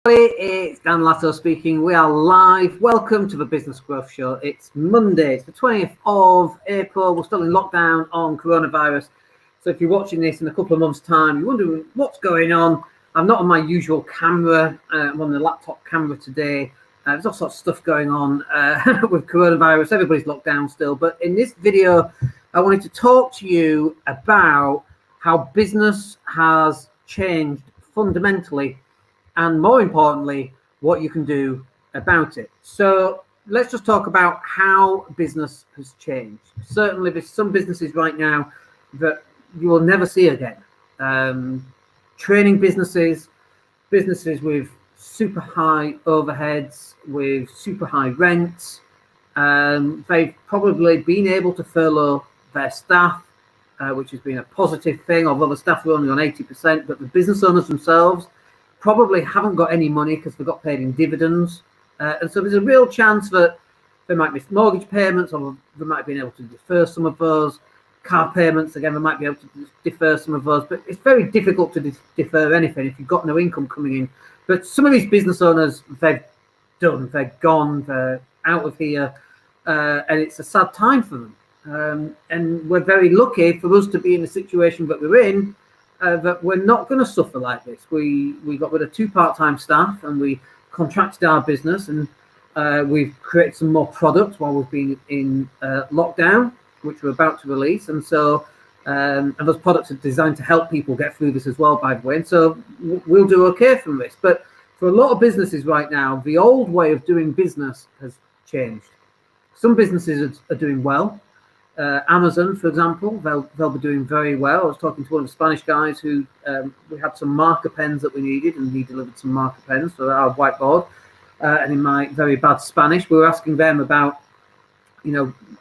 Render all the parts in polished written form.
It's Dan Latto speaking. We are live. Welcome to the Business Growth Show. It's Monday, it's the 20th of April. We're still in lockdown on coronavirus. So if you're watching this in a couple of months' time, you're wondering what's going on. I'm not on my usual camera. I'm on the laptop camera today. There's all sorts of stuff going on with coronavirus. Everybody's locked down still. But in this video, I wanted to talk to you about how business has changed fundamentally, and more importantly, what you can do about it. So let's just talk about how business has changed. Certainly there's some businesses right now that you will never see again. Training businesses with super high overheads, with super high rents. They've probably been able to furlough their staff, which has been a positive thing, although the staff are only on 80%, but the business owners themselves probably haven't got any money because they got paid in dividends. And so there's a real chance that they might miss mortgage payments, or they might be able to defer some of those. Car payments, again, they might be able to defer some of those, but it's very difficult to defer anything if you've got no income coming in. But some of these business owners, they're done, they're gone, they're out of here, and it's a sad time for them. And we're very lucky for us to be in the situation that we're in, that we're not going to suffer like this. We got rid of 2 part-time staff, and we contracted our business, and we've created some more products while we've been in lockdown, which we're about to release. And so and those products are designed to help people get through this as well, by the way. And so we'll do okay from this. But for a lot of businesses right now, the old way of doing business has changed. Some businesses are doing well. Amazon, for example, they'll be doing very well. I was talking to one of the Spanish guys who we had some marker pens that we needed, and he delivered some marker pens for our whiteboard. And in my very bad Spanish, we were asking them about,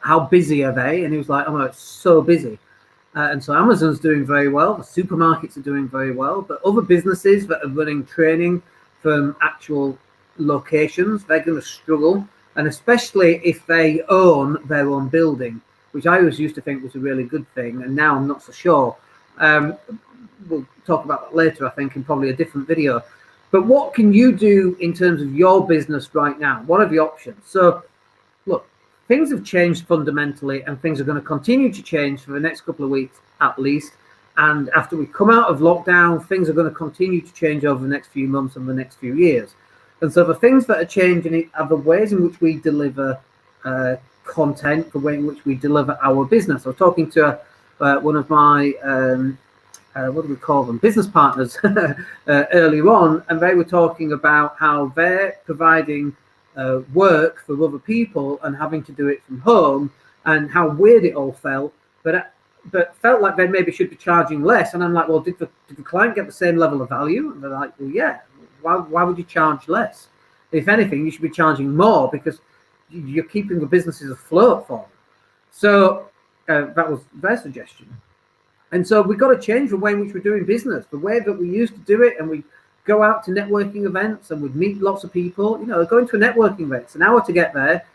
how busy are they? And he was like, "Oh, it's so busy." And so Amazon's doing very well. The supermarkets are doing very well. But other businesses that are running training from actual locations, they're going to struggle. And especially if they own their own building, which I always used to think was a really good thing, and now I'm not so sure. We'll talk about that later, I think, in probably a different video. But what can you do in terms of your business right now? What are the options? So, look, things have changed fundamentally, and things are going to continue to change for the next couple of weeks at least. And after we come out of lockdown, things are going to continue to change over the next few months and the next few years. And so the things that are changing are the ways in which we deliver content, the way in which we deliver our business. I was talking to one of my what do we call them, business partners earlier on, and they were talking about how they're providing work for other people and having to do it from home, and how weird it all felt, but felt like they maybe should be charging less. And I'm like, well, did the client get the same level of value? And they're like, well, yeah. Why would you charge less? If anything, you should be charging more, because you're keeping the businesses afloat for them. So that was their suggestion. And so we've got to change the way in which we're doing business, the way that we used to do it. And we go out to networking events and we'd meet lots of people. Going to a networking event, it's an hour to get there,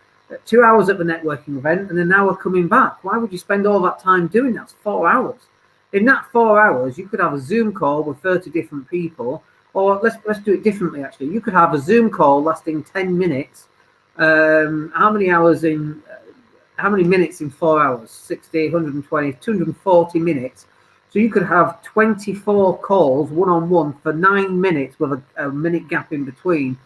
2 hours at the networking event, and an hour coming back. Why would you spend all that time doing that? It's 4 hours. In that 4 hours, you could have a Zoom call with 30 different people. Or let's do it differently, actually. You could have a Zoom call lasting 10 minutes. How many minutes in 4 hours? 60, 120, 240 minutes. So you could have 24 calls one-on-one for 9 minutes with a minute gap in between,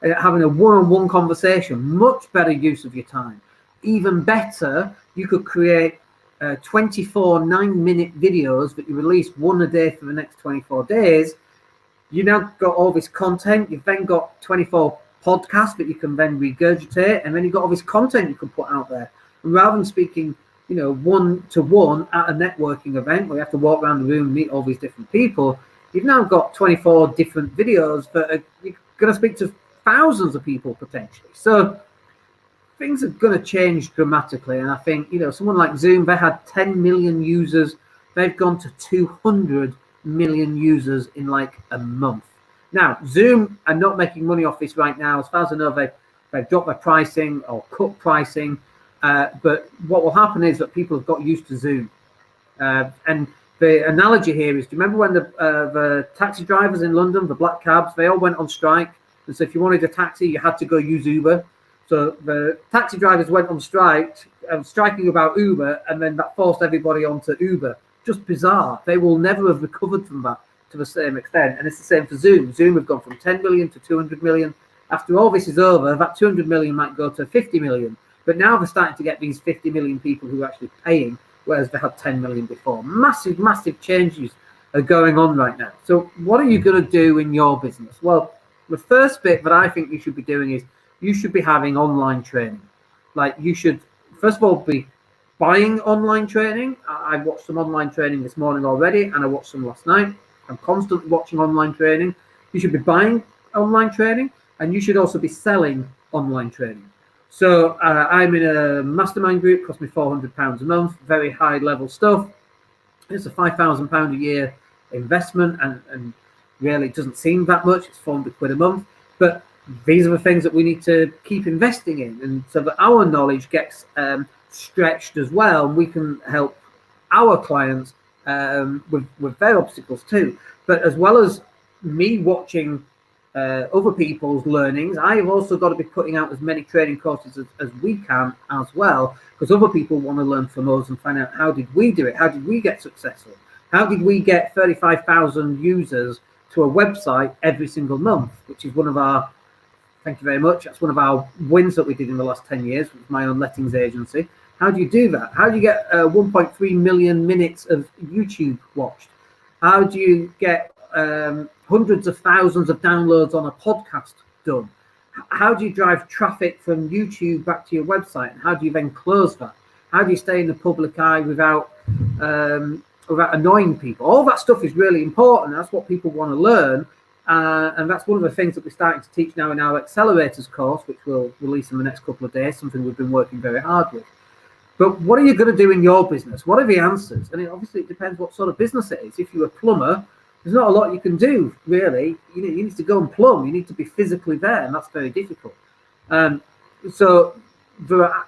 having a one-on-one conversation. Much better use of your time. Even better, you could create 24 9-minute videos that you release one a day for the next 24 days. You now got all this content. You've then got 24 podcasts that you can then regurgitate, and then you've got all this content you can put out there. And rather than speaking, one-to-one at a networking event where you have to walk around the room and meet all these different people, you've now got 24 different videos that you're going to speak to thousands of people potentially. So things are going to change dramatically. And I think, someone like Zoom, they had 10 million users. They've gone to 200 million users in like a month. Now, Zoom are not making money off this right now. As far as I know, they've dropped their pricing or cut pricing. But what will happen is that people have got used to Zoom. And the analogy here is, do you remember when the taxi drivers in London, the black cabs, they all went on strike And so if you wanted a taxi, you had to go use Uber. So the taxi drivers went on strike, striking about Uber, and then that forced everybody onto Uber. Just bizarre. They will never have recovered from that to the same extent. And it's the same for Zoom. Zoom have gone from 10 million to 200 million. After all this is over, that 200 million might go to 50 million. But now they're starting to get these 50 million people who are actually paying, whereas they had 10 million before. Massive, massive changes are going on right now. So what are you going to do in your business? Well, the first bit that I think you should be doing is you should be having online training. Like, you should, first of all, be buying online training. I watched some online training this morning already, and I watched some last night. I'm constantly watching online training. You should be buying online training, and you should also be selling online training. So I'm in a mastermind group, cost me £400 a month, very high level stuff. It's a £5,000 a year investment, and really it doesn't seem that much. It's £400 a month, but these are the things that we need to keep investing in, and so that our knowledge gets stretched as well, and we can help our clients with their obstacles too. But as well as me watching other people's learnings, I have also got to be putting out as many training courses as we can as well, because other people want to learn from us and find out, how did we do it? How did we get successful? How did we get 35,000 users to a website every single month, which is one of our, thank you very much, that's one of our wins that we did in the last 10 years with my own lettings agency. How do you do that? How do you get 1.3 million minutes of YouTube watched? How do you get hundreds of thousands of downloads on a podcast done? How do you drive traffic from YouTube back to your website? And how do you then close that? How do you stay in the public eye without annoying people? All that stuff is really important. That's what people want to learn. And that's one of the things that we're starting to teach now in our accelerators course, which we'll release in the next couple of days, something we've been working very hard with. But what are you going to do in your business? What are the answers? And obviously it depends what sort of business it is. If you're a plumber, there's not a lot you can do, really. You need to go and plumb. You need to be physically there, and that's very difficult. So there are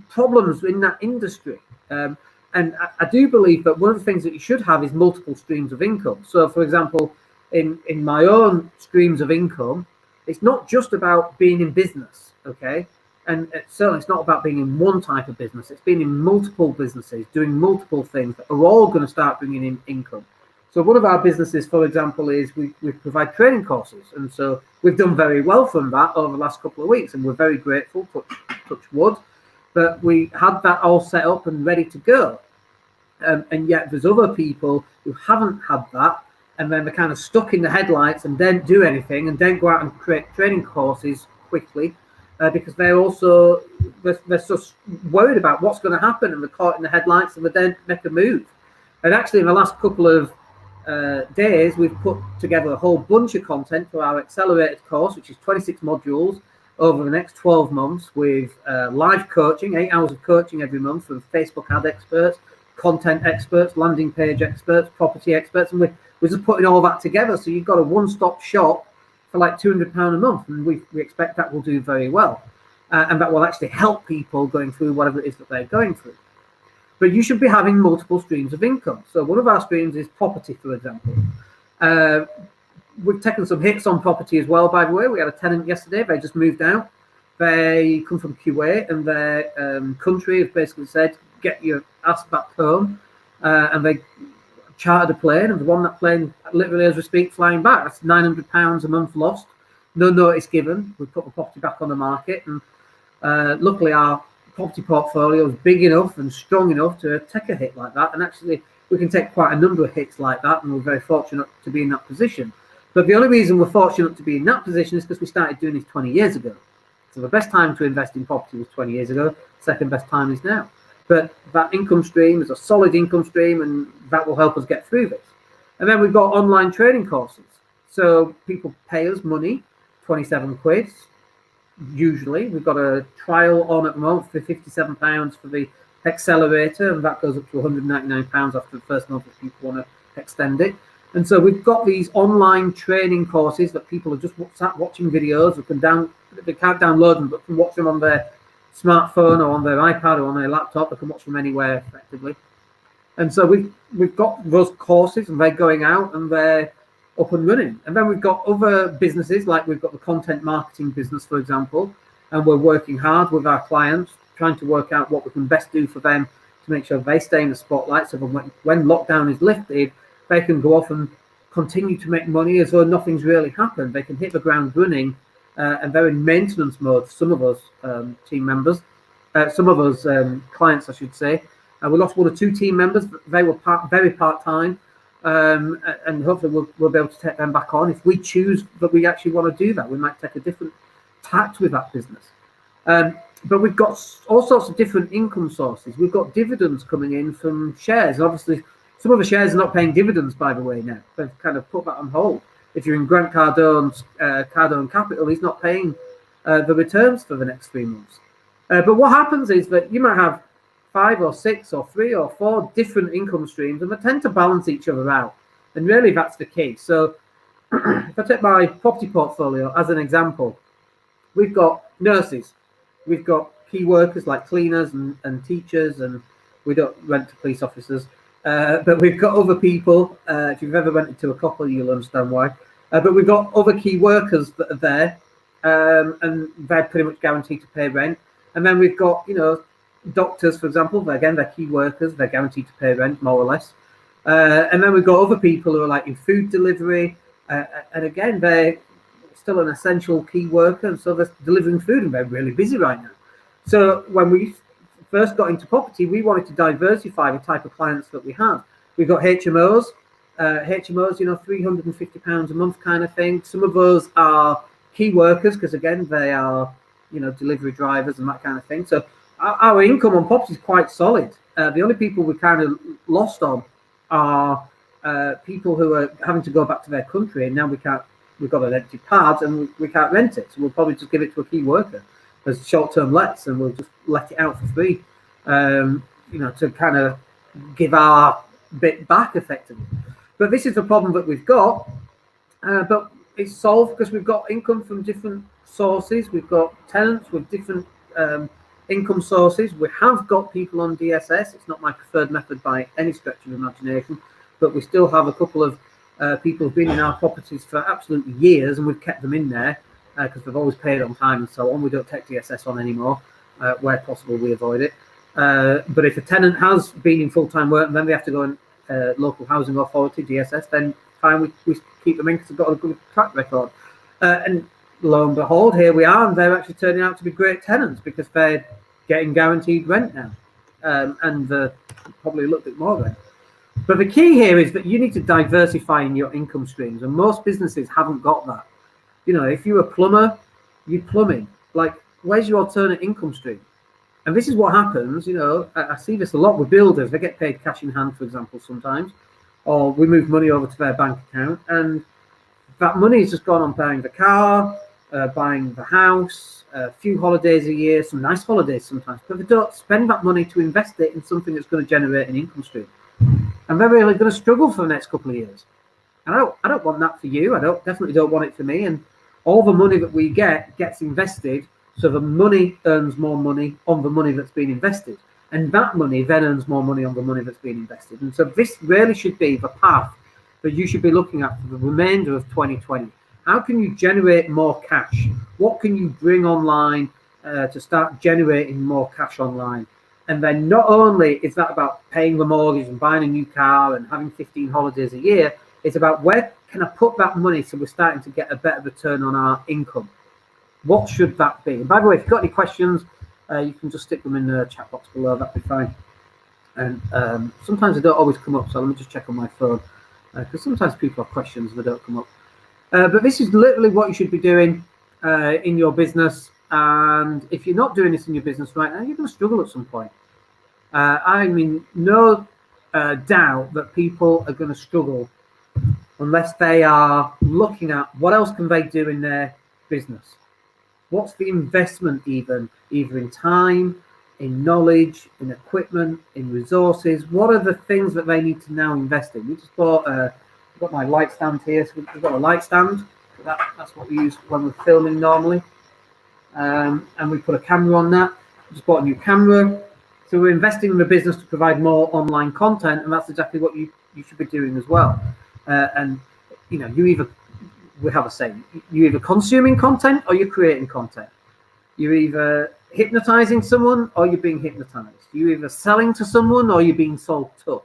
problems in that industry. And I do believe that one of the things that you should have is multiple streams of income. So, for example, in my own streams of income, it's not just about being in business, okay? And certainly it's not about being in one type of business. It's being in multiple businesses, doing multiple things that are all going to start bringing in income. So one of our businesses, for example, is we provide training courses. And so we've done very well from that over the last couple of weeks, and we're very grateful, touch wood, that we had that all set up and ready to go. And yet there's other people who haven't had that, and then they're kind of stuck in the headlights and don't do anything and don't go out and create training courses quickly because they're just worried about what's going to happen, and they're caught in the headlights and they don't make a move. And actually in the last couple of days, we've put together a whole bunch of content for our accelerated course, which is 26 modules over the next 12 months with live coaching, 8 hours of coaching every month from Facebook ad experts, content experts, landing page experts, property experts, and we're just putting all that together. So you've got a one-stop shop for like £200 a month, and we expect that will do very well. And that will actually help people going through whatever it is that they're going through. But you should be having multiple streams of income. So one of our streams is property, for example. We've taken some hits on property as well, by the way. We had a tenant yesterday. They just moved out. They come from Kuwait, and their country have basically said, get your ass back home. And they chartered a plane, and won that plane literally as we speak, flying back. That's £900 a month lost. No notice given. We put the property back on the market, and luckily our property portfolio is big enough and strong enough to take a hit like that. And actually we can take quite a number of hits like that, and we're very fortunate to be in that position. But the only reason we're fortunate to be in that position is because we started doing this 20 years ago. So the best time to invest in property was 20 years ago. Second best time is now. But that income stream is a solid income stream, and that will help us get through this. And then we've got online training courses. So people pay us money, 27 quid. Usually we've got a trial on at the moment for £57 for the accelerator, and that goes up to £199 after the first month if people want to extend it. And so we've got these online training courses that people are just sat watching videos. They can't download them, but can watch them on their smartphone or on their iPad or on their laptop. They can watch them anywhere effectively. And so we've got those courses, and they're going out, and they're up and running. And then we've got other businesses, like we've got the content marketing business, for example, and we're working hard with our clients, trying to work out what we can best do for them to make sure they stay in the spotlight. So when lockdown is lifted, they can go off and continue to make money as though nothing's really happened. They can hit the ground running, and they're in maintenance mode. Some of us team members, some of us clients, I should say. We lost 1 or 2 team members. They were very part-time, and hopefully we'll be able to take them back on. If we choose that we actually want to do that, we might take a different tact with that business. But we've got all sorts of different income sources. We've got dividends coming in from shares. Obviously, some of the shares are not paying dividends, by the way, now. They've kind of put that on hold. If you're in Grant Cardone's Cardone Capital, he's not paying the returns for the next 3 months. But what happens is that you might have 5 or 6 or 3 or 4 different income streams, and they tend to balance each other out. And really, that's the key. So if I take my property portfolio as an example, we've got nurses. We've got key workers like cleaners and teachers, and we don't rent to police officers. But we've got other people. If you've ever rented to a couple, you'll understand why. But we've got other key workers that are there, and they're pretty much guaranteed to pay rent. And then we've got, doctors, for example. They're key workers. They're guaranteed to pay rent, more or less. And then we've got other people who are like in food delivery. And again, they're still an essential key worker, and so they're delivering food, and they're really busy right now. So when we first got into property, we wanted to diversify the type of clients that we had. We've got HMOs, £350 a month kind of thing. Some of those are key workers because again, they are, delivery drivers and that kind of thing. So our income on property is quite solid. The only people we kind of lost on are people who are having to go back to their country, and now we've got an empty pad and we can't rent it. So we'll probably just give it to a key worker as short-term lets, and we'll just let it out for free, to kind of give our bit back effectively. But this is the problem that we've got, but it's solved because we've got income from different sources. We've got tenants with different income sources. We have got people on DSS. It's not my preferred method by any stretch of imagination, but we still have a couple of people who've been in our properties for absolutely years, and we've kept them in there because they've always paid on time and so on. We don't take DSS on anymore. Where possible, we avoid it. But if a tenant has been in full-time work and then they have to go in local housing authority, DSS, then fine, we keep them in because they've got a good track record. And lo and behold, here we are, and they're actually turning out to be great tenants because they're getting guaranteed rent now, and probably a little bit more rent. But the key here is that you need to diversify in your income streams, and most businesses haven't got that. If you're a plumber, you're plumbing. Like, where's your alternate income stream? And this is what happens. I see this a lot with builders. They get paid cash in hand, for example, sometimes, or we move money over to their bank account, and that money has just gone on buying the car, buying the house, a few holidays a year, some nice holidays sometimes, but they don't spend that money to invest it in something that's going to generate an income stream. And they're really going to struggle for the next couple of years. And I don't want that for you. Definitely don't want it for me. And all the money that we get gets invested, so the money earns more money on the money that's been invested. And that money then earns more money on the money that's been invested. And so this really should be the path that you should be looking at for the remainder of 2020. How can you generate more cash? What can you bring online to start generating more cash online? And then not only is that about paying the mortgage and buying a new car and having 15 holidays a year, it's about where can I put that money so we're starting to get a better return on our income? What should that be? And by the way, if you've got any questions, you can just stick them in the chat box below. That'd be fine. And sometimes they don't always come up, so let me just check on my phone, because sometimes people have questions and they don't come up. But this is literally what you should be doing in your business. And if you're not doing this in your business right now, you're going to struggle at some point. No doubt that people are going to struggle unless they are looking at what else can they do in their business. What's the investment either in time, in knowledge, in equipment, in resources? What are the things that they need to now invest in? We just bought, I've got my light stand here. So we've got a light stand. That's what we use when we're filming normally. And we put a camera on that. We just bought a new camera. So we're investing in the business to provide more online content, and that's exactly what you should be doing as well. And we have a saying, you're either consuming content or you're creating content. You're either hypnotizing someone or you're being hypnotized. You're either selling to someone or you're being sold to.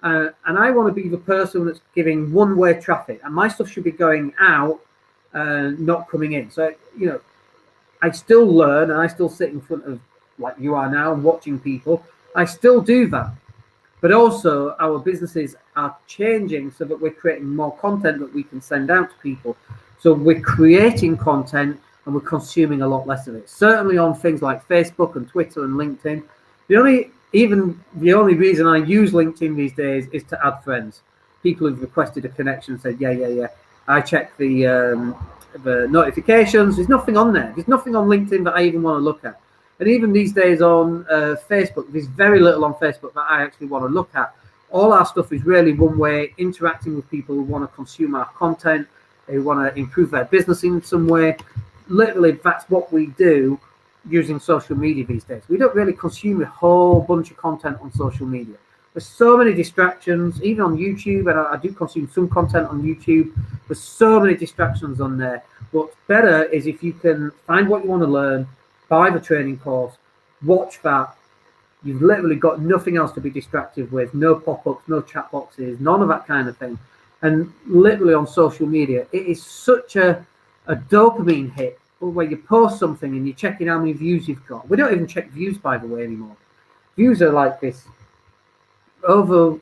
And I want to be the person that's giving one-way traffic, and my stuff should be going out, not coming in. So, I still learn, and I still sit in front of, like you are now, and watching people. I still do that. But also our businesses are changing so that we're creating more content that we can send out to people. So we're creating content and we're consuming a lot less of it. Certainly on things like Facebook and Twitter and LinkedIn. The only reason I use LinkedIn these days is to add friends. People who've requested a connection and said, yeah. I check the notifications. There's nothing on there. There's nothing on LinkedIn that I even want to look at. And even these days on Facebook, there's very little on Facebook that I actually want to look at. All our stuff is really one way, interacting with people who want to consume our content, who want to improve their business in some way. Literally, that's what we do using social media these days. We don't really consume a whole bunch of content on social media. There's so many distractions, even on YouTube, and I do consume some content on YouTube. There's so many distractions on there. What's better is if you can find what you want to learn, buy the training course, watch that. You've literally got nothing else to be distracted with, no pop-ups, no chat boxes, none of that kind of thing. And literally on social media, it is such a dopamine hit where you post something and you're checking how many views you've got. We don't even check views, by the way, anymore. Views are like this overused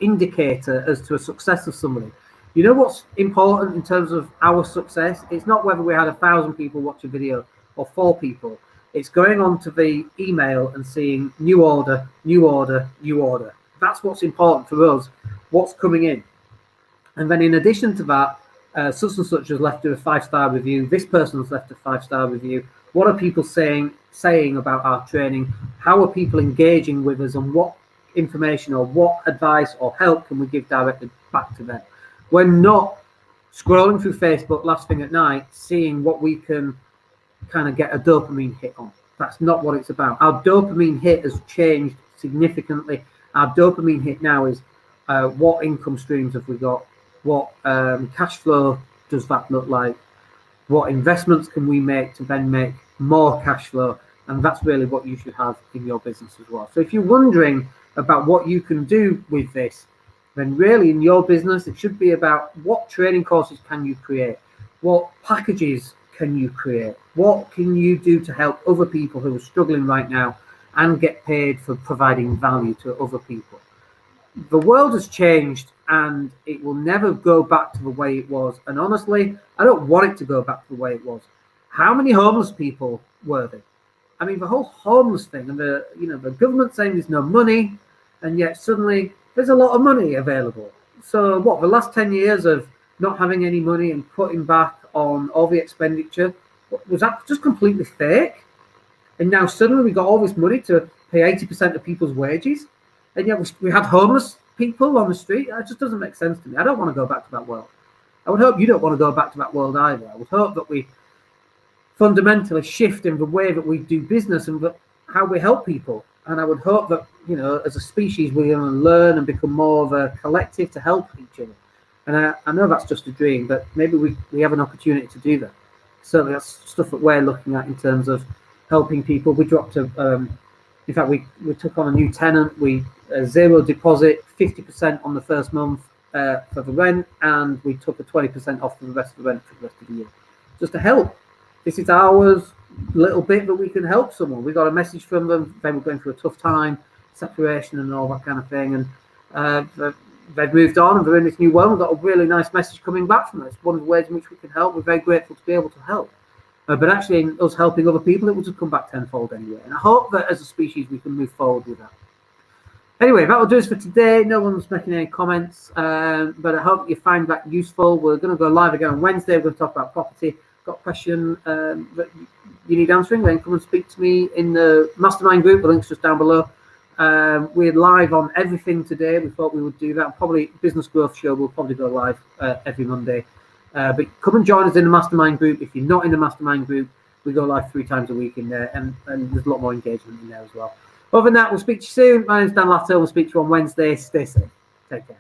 indicator as to a success of somebody. You know what's important in terms of our success? It's not whether we had 1,000 people watch a video or 4 people. It's going on to the email and seeing new order. That's what's important for us, what's coming in. And then in addition to that, such and such has left a 5-star review. This person has left a 5-star review. What are people saying about our training? How are people engaging with us, and what information or what advice or help can we give directly back to them? We're not scrolling through Facebook last thing at night, seeing what we can kind of get a dopamine hit on. That's not what it's about. Our dopamine hit has changed significantly. Our dopamine hit now is what income streams have we got? What cash flow does that look like? What investments can we make to then make more cash flow? And that's really what you should have in your business as well. So if you're wondering about what you can do with this, then really in your business, it should be about what training courses can you create? What packages can you create? What can you do to help other people who are struggling right now and get paid for providing value to other people? The world has changed and it will never go back to the way it was. And honestly, I don't want it to go back to the way it was. How many homeless people were there? I mean, the whole homeless thing, and the government saying there's no money, and yet suddenly there's a lot of money available. So what, the last 10 years of not having any money and cutting back on all the expenditure, was that just completely fake? And now suddenly we got all this money to pay 80% of people's wages, and yet we had homeless people on the street. That just doesn't make sense to me. I don't want to go back to that world. I would hope you don't want to go back to that world either. I would hope that we fundamentally shift in the way that we do business and how we help people. And I would hope that, as a species, we're going to learn and become more of a collective to help each other. And I know that's just a dream, but maybe we have an opportunity to do that. Certainly that's stuff that we're looking at in terms of helping people. We dropped in fact, we took on a new tenant. We zero deposit, 50% on the first month for the rent, and we took a 20% off for the rest of the rent for the rest of the year. Just to help. This is ours little bit that we can help someone. We got a message from them. They were going through a tough time, separation and all that kind of thing, and they've moved on and they're in this new world. We've got a really nice message coming back from us. One of the ways in which we can help. We're very grateful to be able to help. But actually, in us helping other people, it will just come back tenfold anyway. And I hope that as a species, we can move forward with that. Anyway, that will do us for today. No one's making any comments, but I hope you find that useful. We're going to go live again on Wednesday. We're going to talk about property. Got a question that you need answering, then come and speak to me in the mastermind group. The link's just down below. We're live on everything today. We thought we would do that. Probably Business Growth Show will probably go live every Monday. But come and join us in the mastermind group. If you're not in the mastermind group, we go live 3 times a week in there, and there's a lot more engagement in there as well. Other than that, we'll speak to you soon. My name's Dan Latto. We'll speak to you on Wednesday. Stay safe. Take care.